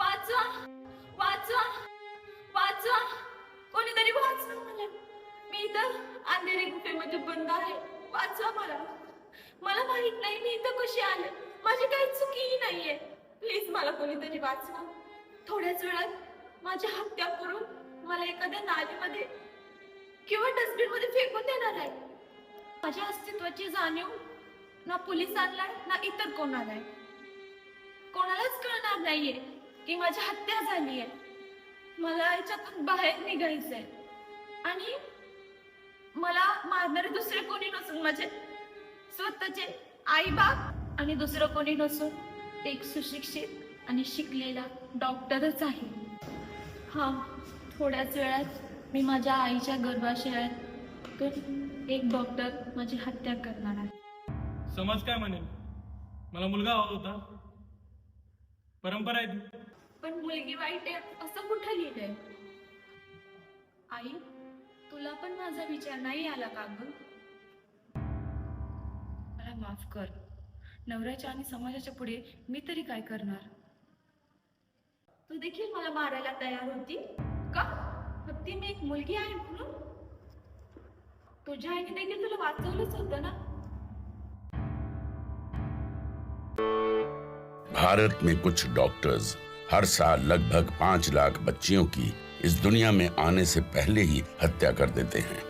वाचवा वाचवा वाचवा, कोणीतरी वाचवा मला. मी इथं अंधेरी गुफेमध्ये बंद आहे. वाचवा मला. मला माहित नाही मी इथं कशी आले. माझी काही चुकीही नाहीये. प्लीज मला कोणीतरी वाचवा. थोड्याच वेळात माझी हत्या करून मला एखाद्या नालीमध्ये किंवा डस्टबिन मध्ये फेकून देणार आहे. माझ्या अस्तित्वाची जाणीव ना पोलिसांना ना इतर कोणाला आहे. कोणालाच कळणार नाहीये की माझी हत्या झालीये. मला याच्यातून बाहेर निघायचंय आणि मला मारणारे दुसरे कोणी नसून माझे स्वतःचे आई बाप आणि दुसरं कोणी नसून एक सुशिक्षित आणि शिकलेला डॉक्टरच आहे. हा, थोड्याच वेळात मी माझ्या आईच्या गर्भाशयात एक डॉक्टर माझी हत्या करणार आहे. समाज काय म्हणेल? मला मुलगा हवा होता. परंपरा आहे ती. पण मुलगी वाईट आहे असं कुठं लिहिलंय? आई, तुला पण माझा विचार नाही आला का ग? मला माफ कर. नवऱ्याच्या आणि समाजाच्या पुढे मी तरी काय करणार? तू देखील मला मारायला तयार होती का? फक्त मी एक मुलगी आहे म्हणून? तुझ्या आईने देखील तुला वाचवलंच होतं ना? भारत में कुछ डॉक्टर्स हर साल लगभग 5 लाख बच्चियों की इस दुनिया में आने से पहले ही हत्या कर देते हैं,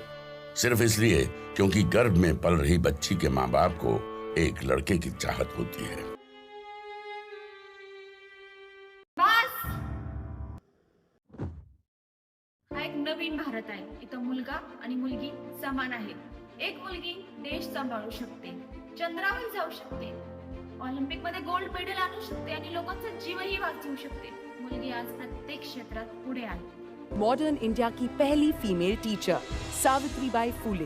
सिर्फ इसलिए क्योंकि गर्भ में पल रही बच्ची के माँ बाप को एक लड़के की चाहत होती है. बस! हा एक नवीन भारत आहे. इथं मुलगा आणि मुलगी समान आहेत. एक मुलगी देश सांभाळू शकते, चंद्रावर जाऊ शकते, ऑलिम्पिक मध्ये गोल्ड मेडल आणू शकते आणि लोकांचा जीवही वाचवू शकते. मुलगी आज प्रत्येक क्षेत्रात पुढे आहे. मॉडर्न इंडिया की पहली फीमेल टीचर सावित्रीबाई फुले